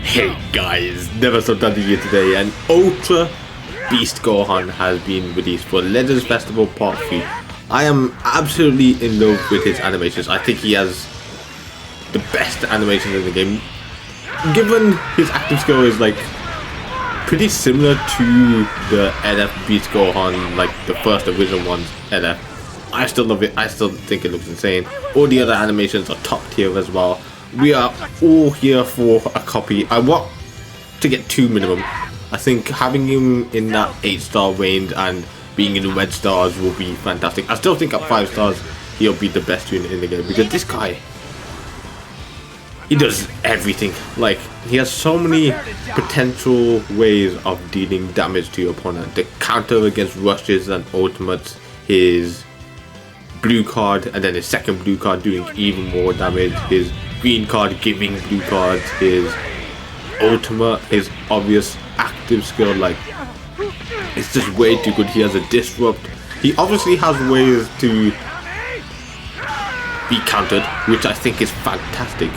Hey guys, never so done here today, and Ultra Beast Gohan has been released for Legends Festival Part 3. I am absolutely in love with his animations. I think he has the best animations in the game. Given his active skill is like pretty similar to the LF Beast Gohan, like the first original one's LF. I still love it. I still think it looks insane. All the other animations are top tier as well. We are all here for a copy. I want to get 2 minimum. I think having him in that 8-star range and being in the red stars will be fantastic. I still think at 5 stars he'll be the best unit in the game, because this guy, he does everything. Like, he has so many potential ways of dealing damage to your opponent. The counter against rushes and ultimates, his blue card and then his second blue card doing even more damage, his green card giving blue cards, his ultimate, his obvious active skill, like, it's just way too good. He has a disrupt. He obviously has ways to be countered, which I think is fantastic.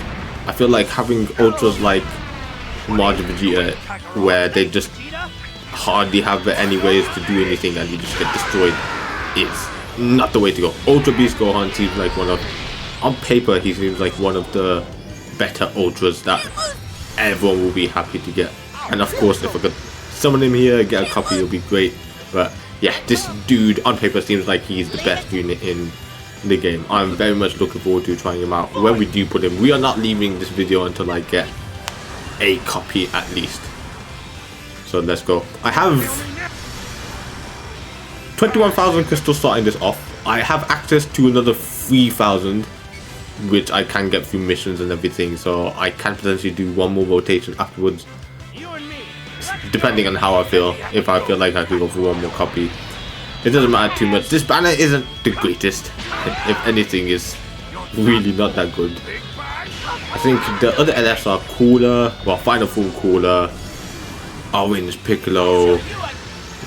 I feel like having ultras like Majin Vegeta, where they just hardly have any ways to do anything and you just get destroyed, is not the way to go. Ultra Beast Gohan seems like on paper, he seems like one of the better ultras that everyone will be happy to get. And of course, if I could summon him here, get a copy, it'll be great. But yeah, this dude on paper seems like he's the best unit in the game. I'm very much looking forward to trying him out. When we do put him, we are not leaving this video until I get a copy at least. So let's go. I have 21,000 crystals starting this off. I have access to another 3,000, which I can get through missions and everything, so I can potentially do one more rotation afterwards, depending on how I feel. If I feel like I could go for one more copy, it doesn't matter too much. This banner isn't the greatest. If anything, is really not that good. I think the other LFs are cooler. Well, Final Form cooler. Orange Piccolo,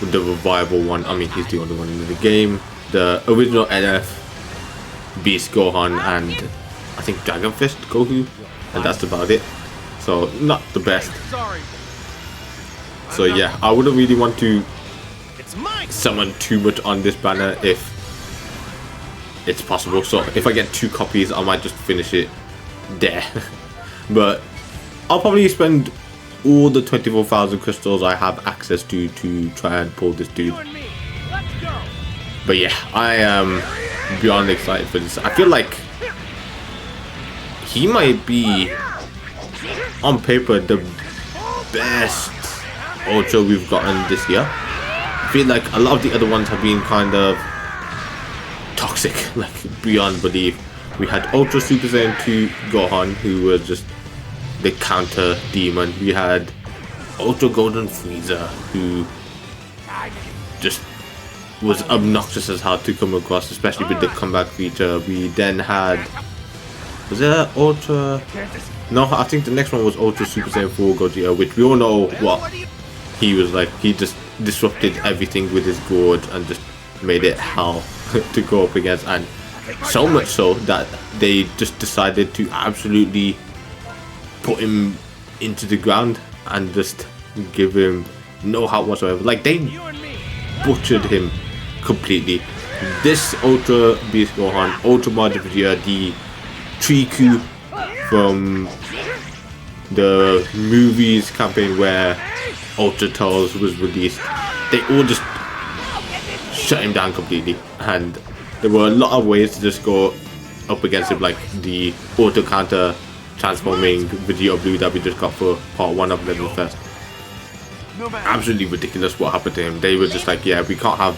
the revival one. I mean, he's the only one in the game. The original LF Beast Gohan, and I think Dragon Fist Goku, and that's about it. So not the best. So yeah, I wouldn't really want to summon too much on this banner if it's possible. So if I get 2 copies, I might just finish it there. But I'll probably spend all the 24,000 crystals I have access to try and pull this dude. But yeah, I am beyond excited for this. I feel like he might be, on paper, the best ultra we've gotten this year. I feel like a lot of the other ones have been kind of toxic, like beyond belief. We had Ultra Super Saiyan 2 Gohan, who was just the counter demon. We had Ultra Golden Frieza, who just was obnoxious as hell to come across, especially with the comeback feature. We then had, was there Ultra? No, I think the next one was Ultra Super Saiyan 4 Gogeta, which we all know what he was like. He just disrupted everything with his gorge and just made it hell to go up against, and so much so that they just decided to absolutely put him into the ground and just give him no help whatsoever. Like, they butchered him completely. This Ultra Beast Gohan, Ultra Majin Vegeta, the Triku from the movies campaign where Ultra Tales was released, they all just shut him down completely. And there were a lot of ways to just go up against him, like the auto counter transforming Vegeta Blue that we just got for part 1 of Legends Fest. Absolutely ridiculous what happened to him. They were just like, yeah, we can't have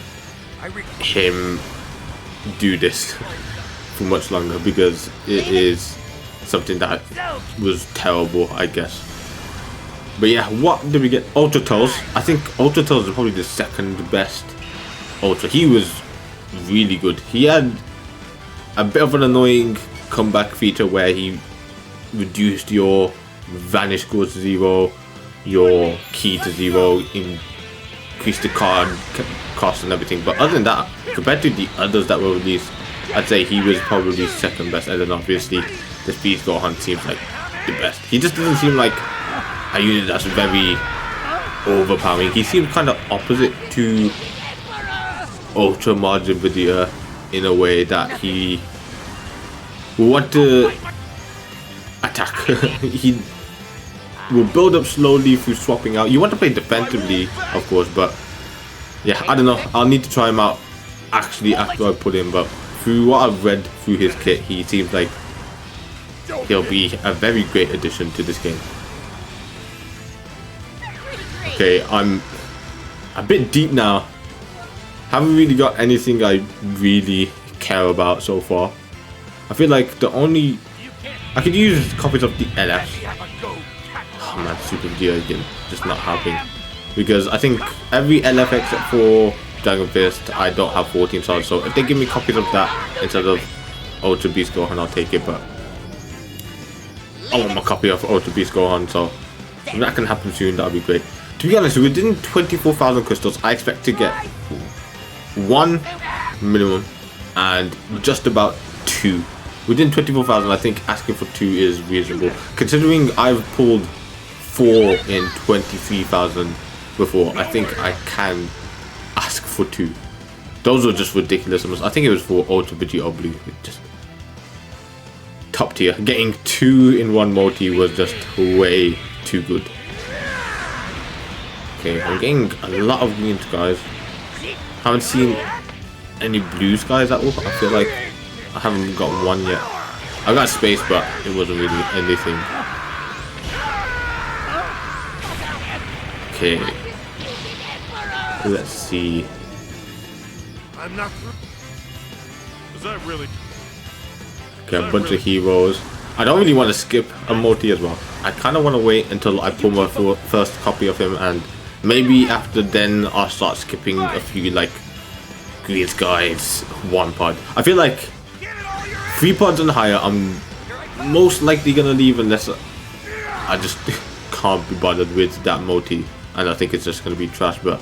him do this for much longer, because it is something that was terrible, I guess. But yeah, what did we get? Ultra Tales. I think Ultra Tales is probably the second best Ultra. He was really good. He had a bit of an annoying comeback feature where he reduced your vanish score to 0, your key to 0, increased the card cost and everything. But other than that, compared to the others that were released, I'd say he was probably second best. And then obviously this Beast Gohan seems like the best. He just doesn't seem like a unit that's very overpowering. He seems kind of opposite to Ultra Majin Vegeta in a way that he will want to attack. He will build up slowly through swapping out. You want to play defensively, of course, but yeah, I don't know. I'll need to try him out actually after I put him, but through what I've read through his kit, he seems like he'll be a very great addition to this game. Okay, I'm a bit deep now. Haven't really got anything I really care about so far. I feel like the only... I could use copies of the LF. Oh man, Super Vegeta again, just not happening. Because I think every LF except for Dragon Fist, I don't have 14 stars. So if they give me copies of that instead of Ultra Beast Gohan, I'll take it. But I want my copy of Ultra Beast Gohan, so if that can happen soon, that'll be great. To be honest, within 24,000 crystals, I expect to get 1 minimum and just about 2. Within 24,000, I think asking for 2 is reasonable. Considering I've pulled 4 in 23,000 before, I think I can ask for 2. Those were just ridiculous. I think it was for Ultra Vegeta Blue. Just top tier. Getting 2 in one multi was just way too good. Okay, I'm getting a lot of green skies. Haven't seen any blue skies at all. I feel like I haven't got one yet. I got space, but it wasn't really anything. Okay. Let's see. I'm not through. Was that really? Okay, a bunch of heroes. I don't really want to skip a multi as well. I kind of want to wait until I pull my first copy of him, and maybe after then I'll start skipping a few like green skies, 1 pod. I feel like 3 pods and higher I'm most likely gonna leave unless I just can't be bothered with that multi, and I think it's just gonna be trash. But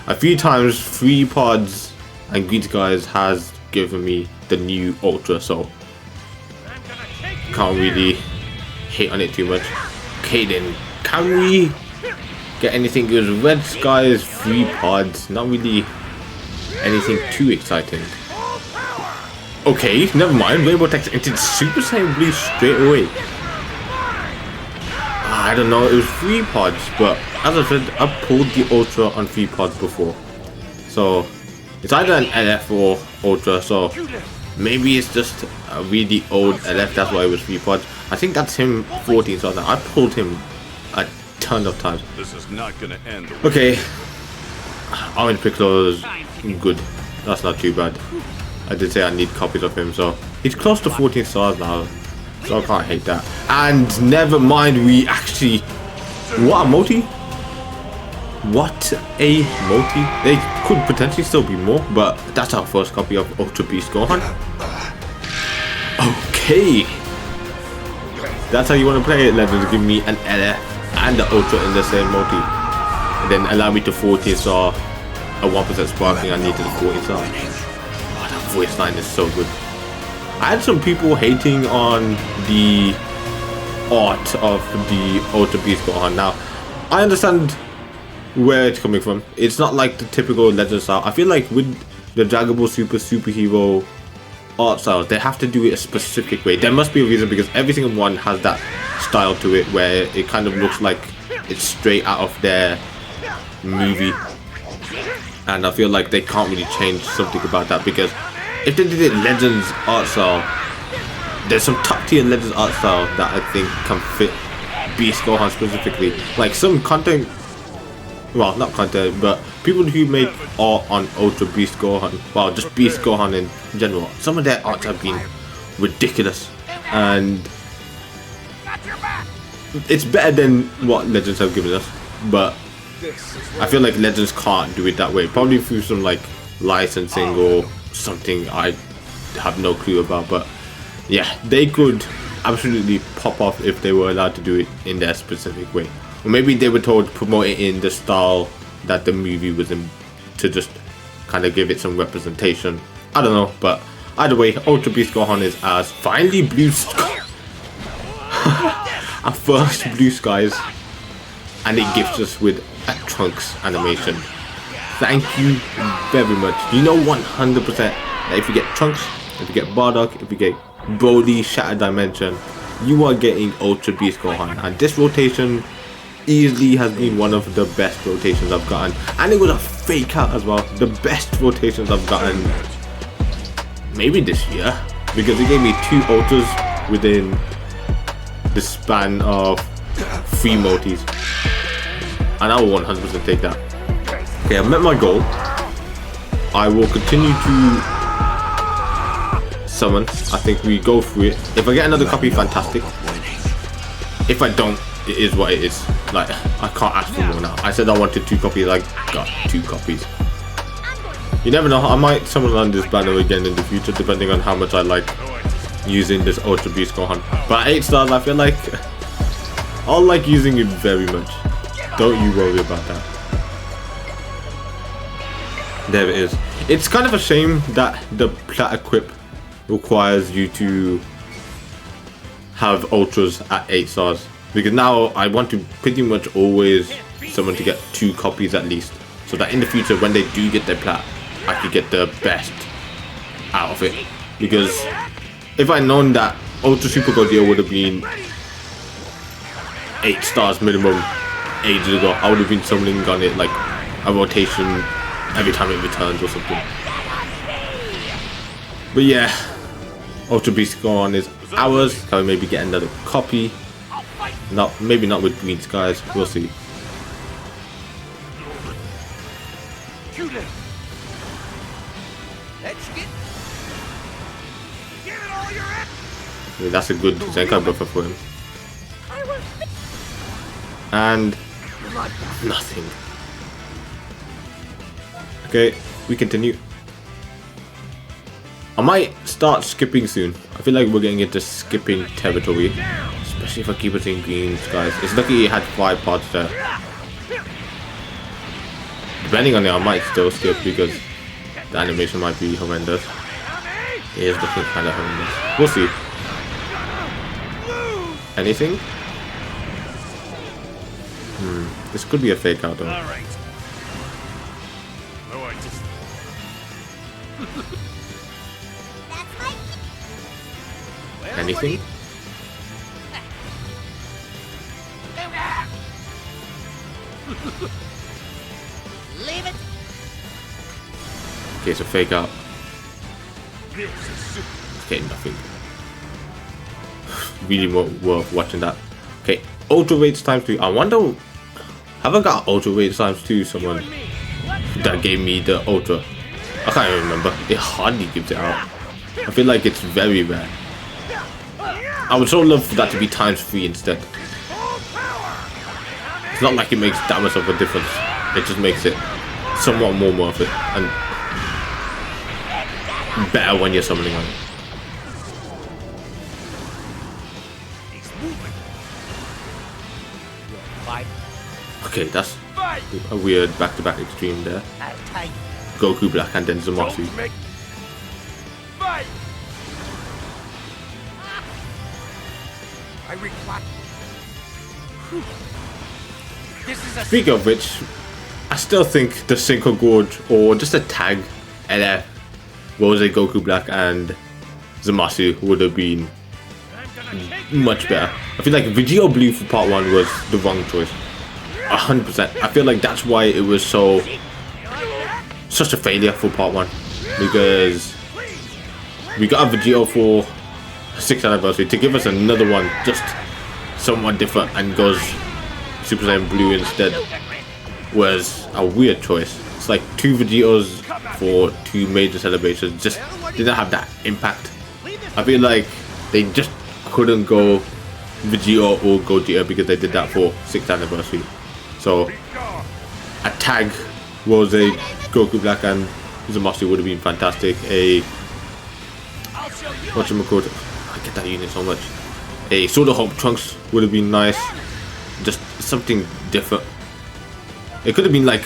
a few times 3 pods and green skies has given me the new Ultra, so can't really hate on it too much. Okay then, can we get anything good? Red skies, 3 pods, not really anything too exciting. Okay, never mind. Rainbow Text entered Super Saiyan Blue straight away. I don't know, it was 3 pods, but as I said, I pulled the Ultra on 3 pods before. So it's either an LF or Ultra, so maybe it's just a really old LF, that's why it was 3 pods. I think that's him 14, so I pulled him a ton of times. This is not gonna end. Okay, Orange Piccolo is good. That's not too bad. I did say I need copies of him, so he's close to 14 stars now, so I can't hate that. And never mind, we actually... What a multi! What a multi! They could potentially still be more, but that's our first copy of Ultra Beast Gohan. Okay! That's how you want to play it, Legends. Give me an LF and the Ultra in the same multi. And then allow me to 14 star a 1% sparking. I needed a 14 star. Oh, that voice line is so good. I had some people hating on the art of the Ultra Beast Gohan. Now, I understand where it's coming from. It's not like the typical Legend style. I feel like with the Dragon Ball Super superhero art style, they have to do it a specific way. There must be a reason, because every single one has that style to it where it kind of looks like it's straight out of their movie, and I feel like they can't really change something about that, because if they did it Legends art style, there's some top tier Legends art style that I think can fit Beast Gohan specifically. Like some content, well, not content, but people who make art on Ultra Beast Gohan, well, just Beast Gohan in general, some of their arts have been ridiculous, and it's better than what Legends have given us, but I feel like Legends can't do it that way, probably through some like licensing or something I have no clue about. But yeah, they could absolutely pop off if they were allowed to do it in their specific way, or maybe they were told to promote it in the style that the movie was in, to just kind of give it some representation. I don't know, but either way, Ultra Beast Gohan is as finally blue sky. Our first blue skies. and it gifts us with a Trunks animation. Thank you very much. You know 100% that if you get Trunks, if you get Bardock, if you get Broly Shattered Dimension, you are getting Ultra Beast Gohan. And this rotation easily has been one of the best rotations I've gotten. And it was a fake out as well. The best rotations I've gotten maybe this year. Because it gave me 2 Ultras within the span of 3 multis. And I will 100% take that. Okay, I've met my goal. I will continue to summon. I think we go through it. If I get another copy, fantastic. If I don't, it is what it is. Like, I can't ask for more now. I said I wanted 2 copies, I got 2 copies. You never know, I might summon on this banner again in the future, depending on how much I like using this Ultra Beast Gohan. But at 8 stars, I feel like I'll like using it very much. Don't you worry about that. There it is. It's kind of a shame that the plat equip requires you to have ultras at 8 stars, because now I want to pretty much always summon to get 2 copies at least, so that in the future when they do get their plat, I could get the best out of it. Because if I'd known that Ultra Super Gogeta would have been 8 stars minimum ages ago, I would have been summoning on it like a rotation every time it returns or something. But yeah, Ultra Beast Gohan is ours. Can we maybe get another copy? Not, maybe not with green skies, we'll see. Yeah, that's a good Zenkai buffer for him. And nothing. Okay, we continue. I might start skipping soon. I feel like we're getting into skipping territory, especially if I keep it in green skies. It's lucky it had 5 parts there. Depending on it, I might still skip because the animation might be horrendous. It is looking kind of horrendous. We'll see. Anything? This could be a fake out though. Anything? Leave it. Okay, it's a fake out. Okay, nothing. Really worth watching that. Okay, Ultra Raids times 2. I wonder, have I got Ultra Raids times 2 someone that gave me the Ultra? I can't even remember. It hardly gives it out. I feel like it's very rare. I would so love for that to be times 3 instead. It's not like it makes that much of a difference. It just makes it somewhat more worth it and better when you're summoning on it. Okay, that's a weird back-to-back extreme there. Goku Black and then Zamasu. Speaking of which, I still think the Synchro Gorge or just a tag LF Rose Goku Black and Zamasu would have been much better. I feel like Vegeta Blue for part 1 was the wrong choice. 100%. I feel like that's why it was such a failure for part 1, because we got a Vegeta for 6th anniversary to give us another one just somewhat different and goes Super Saiyan Blue instead was a weird choice. It's like 2 Vegetas for 2 major celebrations just didn't have that impact. I feel like they just couldn't go Vegeta or Gogeta because they did that for 6th anniversary. So a tag Rose Goku Black and Zamasu would have been fantastic. A whatchamacallit, I get that unit so much. A Sword of Hope Trunks would have been nice. Just something different. It could have been like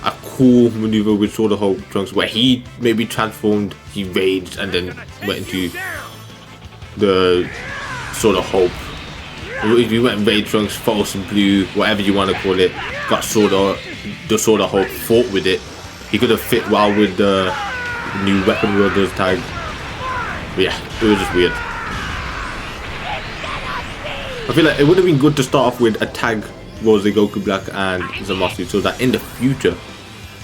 a cool maneuver with Sword of Hope Trunks where he maybe transformed, he raged and then went into the Sword of Hope If you went Ray Trunks, False and Blue, whatever you want to call it, got the Sword of Hope, fought with it, he could have fit well with the new Weapon Wielders tag. But yeah, it was just weird. I feel like it would have been good to start off with a tag Rose Goku Black and Zamasu, so that in the future,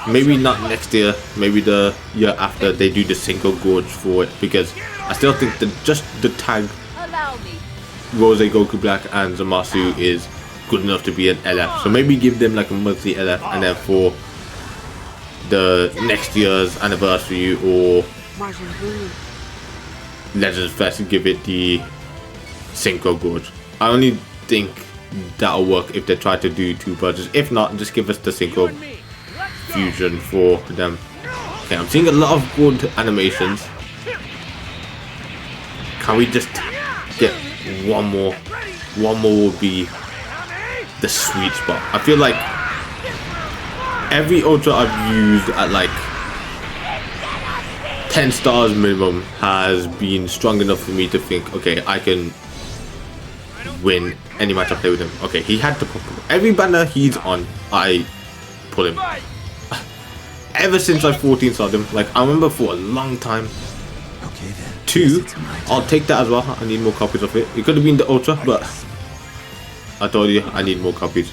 maybe not next year, maybe the year after, they do the single gorge for it, because I still think that just the tag Rose Goku Black and Zamasu is good enough to be an LF. So maybe give them like a monthly LF, and then for the next year's anniversary or Legends Fest, give it the Synchro Gorge. I only think that'll work if they try to do two purges. If not, just give us the Synchro Fusion for them. Okay, I'm seeing a lot of good animations. Can we just get one more? One more will be the sweet spot. I feel like every Ultra I've used at like 10 stars minimum has been strong enough for me to think, okay, I can win any match I play with him. Okay, he had to pop him. Every banner he's on, I pull him. Ever since I 14 starred him, like I remember for a long time. Okay then. 2, I'll take that as well. I need more copies of it. It could have been the Ultra, but I told you I need more copies.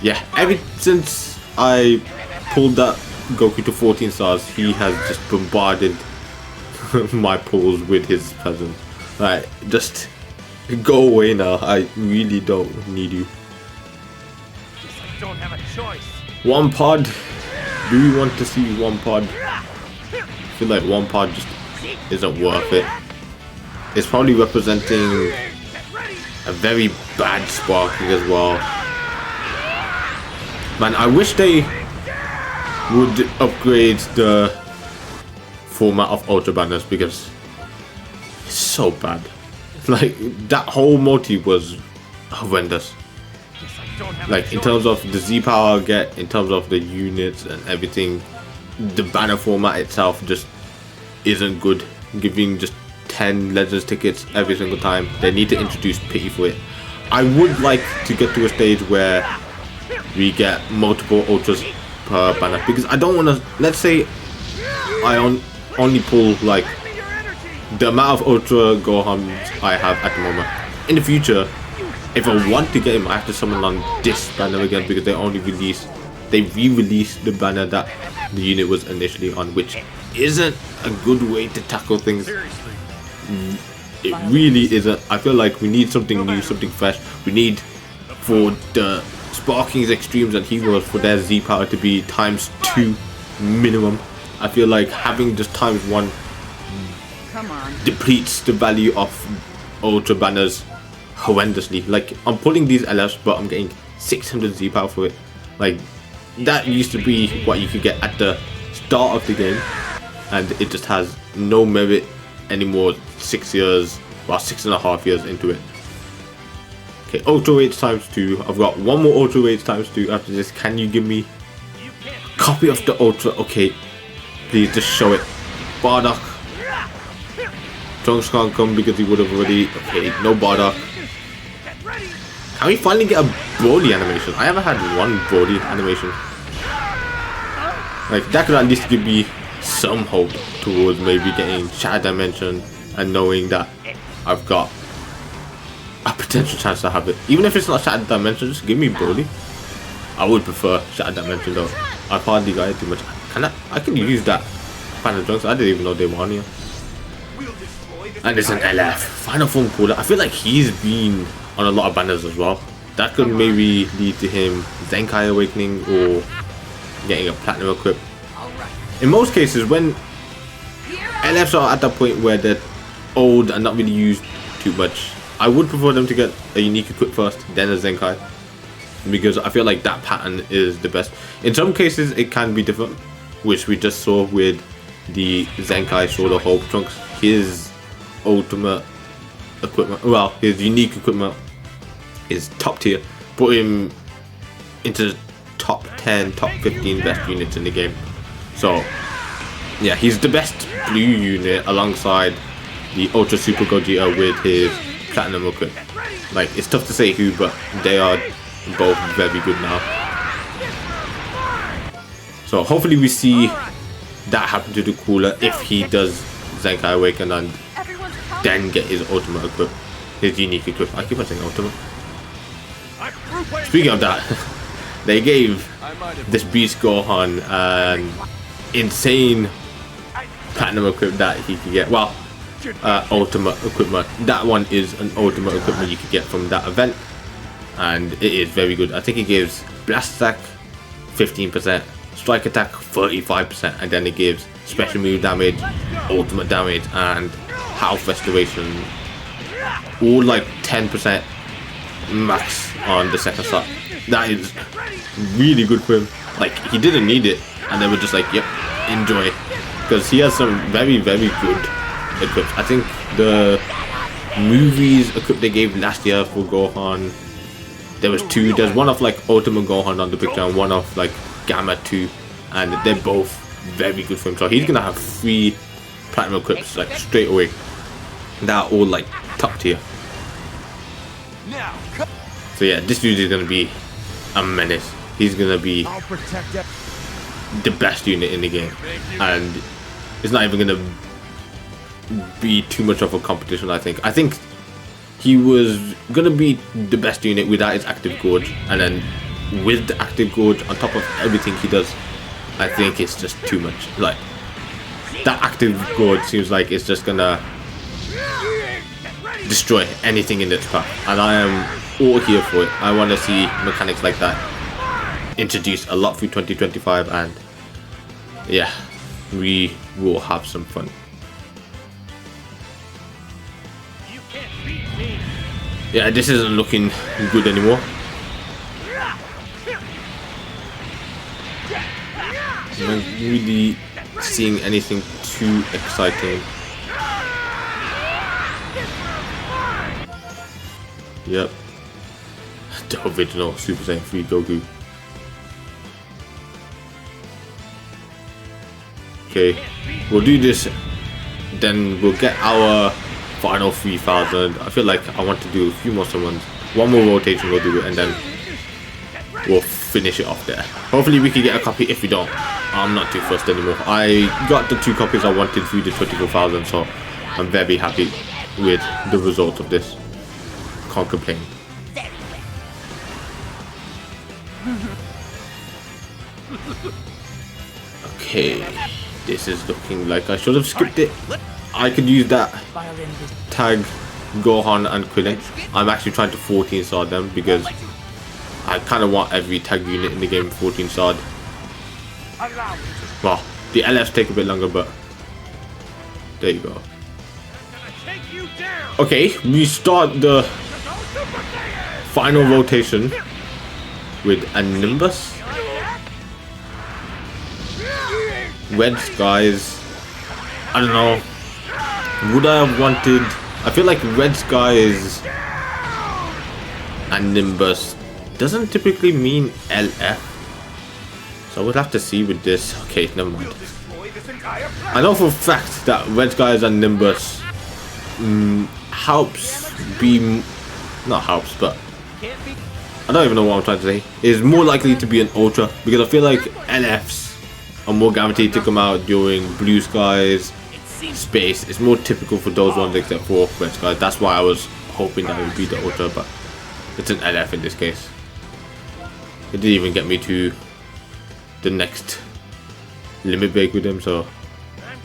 Yeah, ever since I pulled that Goku to 14 stars, he has just bombarded my pulls with his presence. Right, just go away now. I really don't need you. Guess I don't have a choice. One pod. Do we want to see one pod? I feel like one pod just isn't worth it. It's probably representing a very bad sparking as well. Man, I wish they would upgrade the format of Ultra banners, because it's so bad. Like that whole multi was horrendous. Like in terms of the Z power I get, in terms of the units and everything, the banner format itself just isn't good. Giving just 10 Legends tickets every single time. They need to introduce pity for it. I would like to get to a stage where we get multiple Ultras per banner, because I don't want to, let's say I only pull like the amount of Ultra Gohans I have at the moment. In the future, if I want to get him, I have to summon on this banner again, because they re-released the banner that the unit was initially on, which isn't a good way to tackle things. It really isn't. I feel like we need something new, something fresh. We need for the Sparking's extremes and heroes for their Z power to be ×2 minimum. I feel like having just ×1 depletes the value of Ultra banners horrendously. Like I'm pulling these LFs, but I'm getting 600 Z power for it. Like that used to be what you could get at the start of the game, and it just has no merit anymore 6 years, well 6.5 years into it. Okay, Ultra Rage ×2. I've got one more Ultra Rage ×2 after this. Can you give me a copy of the Ultra? Okay, please just show it. Bardock. Trunks can't come because he would have already. Okay, no Bardock. Can we finally get a Broly animation? I haven't had one Broly animation. Like that could at least give me some hope towards maybe getting Shattered Dimension and knowing that I've got a potential chance to have it. Even if it's not Shattered Dimension, just give me Broly. I would prefer Shattered Dimension though. I've hardly got it too much. I can use that Panda Trunks. I didn't even know they were on here. And it's an LF. Final Form Cooler. I feel like he's been on a lot of banners as well. That could maybe lead to him Zenkai Awakening or getting a Platinum equip. In most cases, when LFs are at that point where they're old and not really used too much, I would prefer them to get a unique equip first, then a Zenkai, because I feel like that pattern is the best. In some cases, it can be different, which we just saw with the Zenkai Sword of Hope Trunks. His ultimate equipment, well, his unique equipment is top tier. Put him into top 10, top 15 best units in the game. So yeah, he's the best blue unit alongside the Ultra Super Gogeta with his platinum equip. Like, it's tough to say who, but they are both very good now. So hopefully we see that happen to the Cooler if he does Zenkai Awaken and then get his ultimate equip, his unique equip. I keep on saying ultimate. Speaking of that, they gave this Beast Gohan an insane platinum equip that he could get. Well, ultimate equipment. That one is an ultimate equipment you could get from that event, and it is very good. I think it gives blast attack 15%, strike attack 35%, and then it gives special move damage, ultimate damage, and health restoration, all like 10% max on the second slot. That is really good for him. Like, he didn't need it, and they were just like, yep, enjoy, because he has some very good equips. I think the movies equip they gave last year for Gohan, there was two. There's one of like Ultimate Gohan on the picture and one of like Gamma 2, and they're both very good for him. So he's gonna have 3 platinum equips like straight away. That are all like top tier. So yeah, this dude is gonna be a menace. He's gonna be the best unit in the game, and it's not even gonna be too much of a competition. I think he was gonna be the best unit without his active gorge, and then with the active gorge on top of everything he does, I think it's just too much. Like, that active gorge seems like it's just gonna destroy anything in its path, and I am all here for it. I want to see mechanics like that introduced a lot through 2025, and yeah, we will have some fun. Yeah, this isn't looking good anymore. I'm not really seeing anything too exciting. Yep. The original Super Saiyan 3 Goku. Okay, we'll do this, then we'll get our final 3000. I feel like I want to do a few more summons. One more rotation we'll do it, and then we'll finish it off there. Hopefully we can get a copy. If we don't, I'm not too fussed anymore. I got the 2 copies I wanted through the 24,000, so I'm very happy with the result of this. Can't complain. Okay, this is looking like I should have skipped it. I could use that tag Gohan and Krillin. I'm actually trying to 14 star them because I kind of want every tag unit in the game 14 starred. Well, the LFs take a bit longer, but there you go. Okay, we start the final rotation with a Nimbus, Red Skies. I don't know. Would I have wanted? I feel like Red Skies and Nimbus doesn't typically mean LF, so we'll have to see with this. Okay, never mind. I know for a fact that Red Skies and Nimbus helps be, not helps, but I don't even know what I'm trying to say, is more likely to be an Ultra, because I feel like LFs are more guaranteed to come out during Blue Skies, Space. It's more typical for those ones except for Red Skies. That's why I was hoping that it would be the Ultra, but it's an LF in this case. It didn't even get me to the next limit break with him, so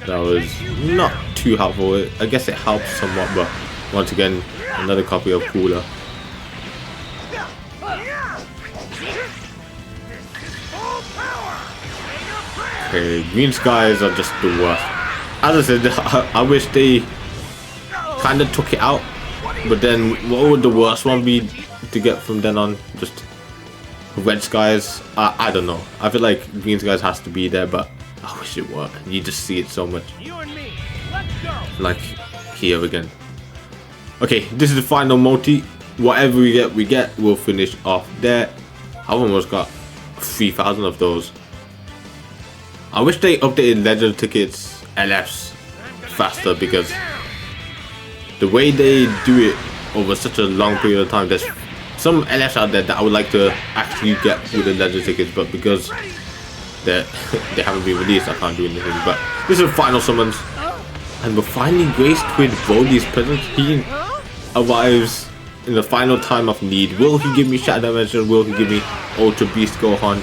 that was not too helpful. I guess it helps somewhat, but once again, another copy of Cooler. Okay, Green Skies are just the worst. As I said, I wish they kind of took it out, but then what would the worst one be to get from then on? Just Red Skies? I don't know. I feel like Green Skies has to be there, but I wish it were. You just see it so much. Like here again. Okay, this is the final multi. Whatever we get, we'll finish off there. I've almost got 3,000 of those. I wish they updated legend tickets LFs faster, because the way they do it over such a long period of time. There's some LS out there that I would like to actually get with the legend tickets, but because they haven't been released, I can't do anything. But this is final summons, and we're finally graced with Broly's presence. He arrives in the final time of need. Will he give me Shadow Dimension? Will he give me Ultra Beast Gohan?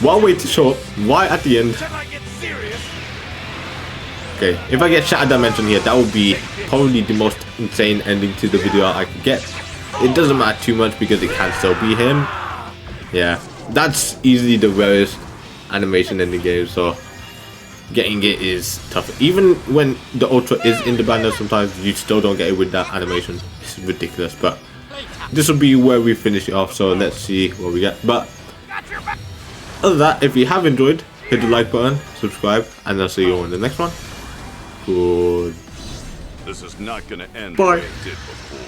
One way to show up, right at the end. Okay, if I get Shadow Dimension here, that would be probably the most insane ending to the video I could get. It doesn't matter too much because it can still be him. Yeah, that's easily the rarest animation in the game, so getting it is tough. Even when the Ultra is in the banner, sometimes you still don't get it with that animation. It's ridiculous, but this will be where we finish it off, so let's see what we get. But other than that, if you have enjoyed, hit the like button, subscribe, and I'll see you on the next one. Good. This is not gonna end Bye. the way it did before.